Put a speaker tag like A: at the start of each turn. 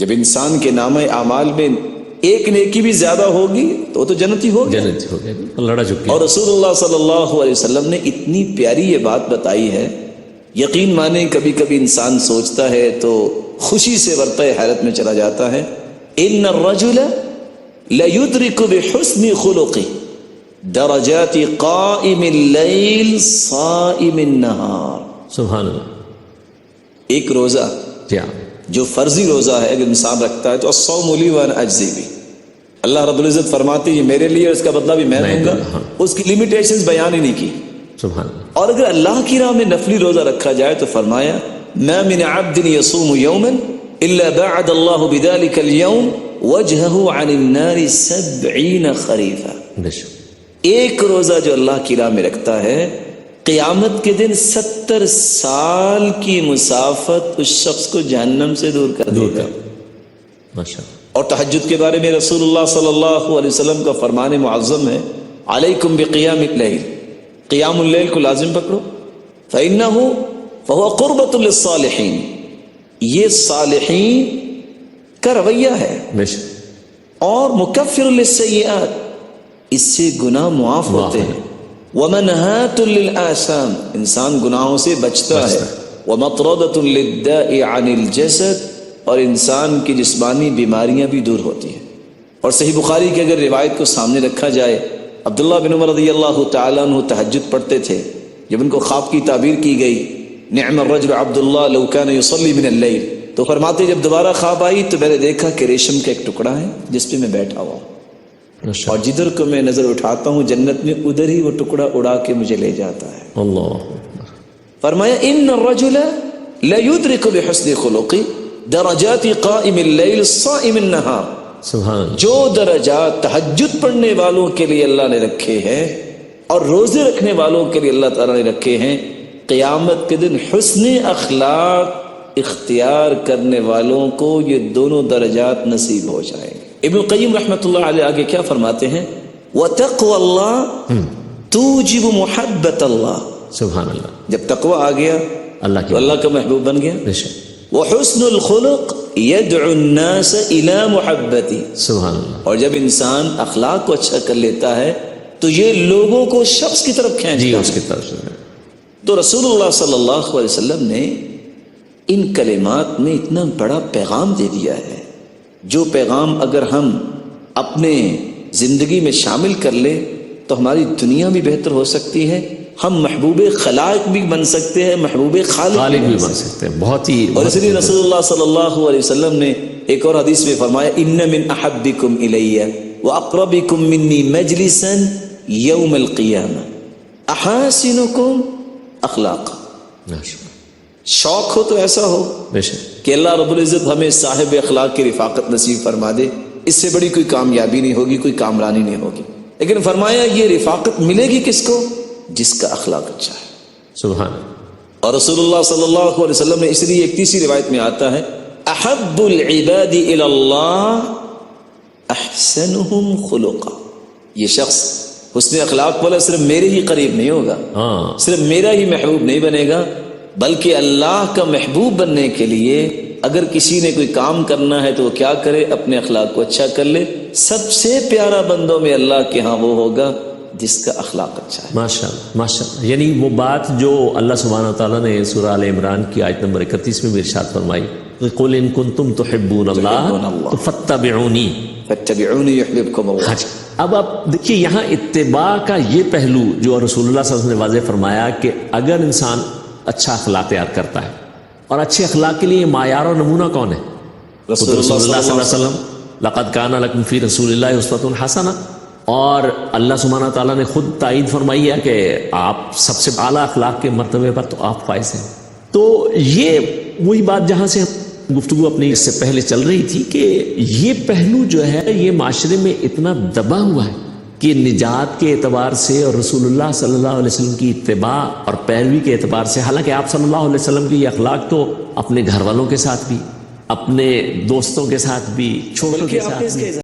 A: جب انسان کے نامہ اعمال میں ایک نیکی بھی زیادہ ہوگی تو وہ تو جنتی ہوگی،
B: جنتی ہو گیا، لڑا چکی۔
A: اور رسول اللہ صلی اللہ علیہ وسلم نے اتنی پیاری یہ بات بتائی ہے، یقین مانیں کبھی کبھی انسان سوچتا ہے تو خوشی سے ورطہ حیرت میں چلا جاتا ہے۔ ان الرجل لیدرک بحسن خلقه درجات قائم اللیل صائم النہار۔
B: سبحان اللہ۔
A: ایک روزہ
B: کیا
A: جو فرضی روزہ ہے اگر انسان رکھتا ہے تو الصوم لی وانا اجزی بھی، اللہ رب العزت فرماتے ہیں یہ میرے لیے اور اس کا بدلہ بھی میں دوں گا، اس کی لیمیٹیشنز بیان ہی نہیں کی۔
B: سبحان اللہ۔
A: اور اگر اللہ کی راہ میں نفلی روزہ رکھا جائے تو فرمایا ما من عبد يصوم يوما الا بعد الله بذلك اليوم وجهه عن النار 70 خريفا۔
B: بے شک۔
A: ایک روزہ جو اللہ کی راہ میں رکھتا ہے قیامت کے دن 70 سال کی مسافت اس شخص کو جہنم سے دور کر دے گا۔
B: ماشاء اللہ۔
A: اور تہجد کے بارے میں رسول اللہ صلی اللہ علیہ وسلم کا فرمان معظم ہے علیکم بقیام اللیل، قیام اللیل کو لازم پکڑو، فَهُوَ قُرْبَةٌ لِلصَّالِحِينَ، یہ صالحین کا رویہ ہے،
B: بے شک۔
A: اور مکفر للسیئات، اس سے گناہ معاف ہوتے ہیں، وَمَنْهَاتٌ لِلْآثَامِ، انسان گناہوں سے بچتا ہے، وَمَطْرَدَةٌ لِلدَّاءِ عَنِ الْجَسَدِ، اور انسان کی جسمانی بیماریاں بھی دور ہوتی ہیں۔ اور صحیح بخاری کی اگر روایت کو سامنے رکھا جائے، عبداللہ بن عمر رضی اللہ تعالیٰ عنہ تہجد پڑھتے تھے، جب ان کو خواب کی تعبیر کی گئی نعم الرجل عبداللہ لو کان یصلی من اللیل، تو فرماتے جب دوبارہ خواب آئی تو میں نے دیکھا کہ ریشم کا ایک ٹکڑا ہے جس پہ میں بیٹھا ہوا ہوں، اور جدھر کو میں نظر اٹھاتا ہوں جنت میں ادھر ہی وہ ٹکڑا اڑا کے مجھے لے جاتا ہے۔
B: اللہ۔
A: فرمایا ان الرجل لیدرک بحسن خلقه درجات قائم اللیل صائم النہار،
B: سبحان اللہ۔
A: جو درجات تہجد پڑھنے والوں کے لیے اللہ نے رکھے ہیں اور روزے رکھنے والوں کے لیے اللہ تعالیٰ نے رکھے ہیں، قیامت کے دن حسن اخلاق اختیار کرنے والوں کو یہ دونوں درجات نصیب ہو جائیں گے۔ ابن القیم رحمۃ اللہ علیہ آگے کیا فرماتے ہیں؟ وَتَقْوَى اللَّهِ تُوجِبُ مُحَبَّةَ اللَّهِ،
B: سبحان اللہ۔
A: جب تقوی آ گیا
B: اللہ
A: تو اللہ کا محبوب بن گیا۔
B: بے شک۔
A: وحسن الخلق يدعو الناس الى محبتي،
B: سبحان اللہ۔
A: اور جب انسان اخلاق کو اچھا کر لیتا ہے تو یہ لوگوں کو شخص کی طرف کھینچتا
B: جی
A: ہے۔
B: اس کی طرف سے۔
A: تو رسول اللہ صلی اللہ علیہ وسلم نے ان کلمات میں اتنا بڑا پیغام دے دیا ہے، جو پیغام اگر ہم اپنے زندگی میں شامل کر لیں تو ہماری دنیا بھی بہتر ہو سکتی ہے، ہم محبوب خلائق بھی بن سکتے ہیں، محبوب خالق
B: بھی بن سکتے ہیں۔ بہت ہی۔
A: اور اس لیے رسول اللہ صلی اللہ علیہ وسلم نے ایک اور حدیث میں فرمایا ان من احبکم الی واقربکم منی مجلسا یوم القیامہ احاسنکم اخلاقا۔ شوق ہو تو ایسا ہو
B: بے شک
A: کہ اللہ رب العزت ہمیں صاحب اخلاق کی رفاقت نصیب فرما دے، اس سے بڑی کوئی کامیابی نہیں ہوگی، کوئی کامرانی نہیں ہوگی۔ لیکن فرمایا یہ رفاقت ملے گی کس کو؟ جس کا اخلاق اچھا ہے۔
B: سبحان اللہ۔
A: اور رسول اللہ صلی اللہ علیہ وسلم نے اس لیے ایک تیسری روایت میں آتا ہے احب العباد الی اللہ احسنہم خلقا، یہ شخص حسن اخلاق والا صرف میرے ہی قریب نہیں ہوگا، صرف میرا ہی محبوب نہیں بنے گا، بلکہ اللہ کا محبوب بننے کے لیے اگر کسی نے کوئی کام کرنا ہے تو وہ کیا کرے؟ اپنے اخلاق کو اچھا کر لے۔ سب سے پیارا بندوں میں اللہ کے ہاں وہ ہوگا جس کا اخلاق اچھا ہے۔
B: ماشاء اللہ ماشاء اللہ۔ یعنی وہ بات جو اللہ سبحانہ وتعالیٰ نے سورہ آل عمران کی آیت نمبر 31 میں بھی ارشاد فرمائی، قُلْ إِن كُنتُمْ تُحِبُّونَ اللَّهَ فَاتَّبِعُونِي
A: فَاتَّبِعُونِي يُحْبِبْكُمُ اللَّهُ۔
B: اب آپ دیکھیے یہاں اتباع کا یہ پہلو جو رسول اللہ صلی اللہ علیہ وسلم نے واضح فرمایا کہ اگر انسان اچھا اخلاق تیار کرتا ہے، اور اچھے اخلاق کے لیے معیار اور نمونہ کون ہے؟ رسول اللہ صلی اللہ علیہ وسلم۔ لَقَدْ كَانَ لَكُمْ فِي رَسُولِ اللَّهِ أُسْوَةٌ حَسَنَةٌ، اور اللہ سبحانہ تعالیٰ نے خود تائید فرمائی ہے کہ آپ سب سے اعلیٰ اخلاق کے مرتبے پر تو آپ فائز ہیں۔ تو یہ وہی بات جہاں سے گفتگو اپنی اس سے پہلے چل رہی تھی کہ یہ پہلو جو ہے یہ معاشرے میں اتنا دبا ہوا ہے کہ نجات کے اعتبار سے اور رسول اللہ صلی اللہ علیہ وسلم کی اتباع اور پیروی کے اعتبار سے، حالانکہ آپ صلی اللہ علیہ وسلم کی یہ اخلاق تو اپنے گھر والوں کے ساتھ بھی، اپنے دوستوں کے ساتھ بھی، چھوٹوں کے ساتھ بھی،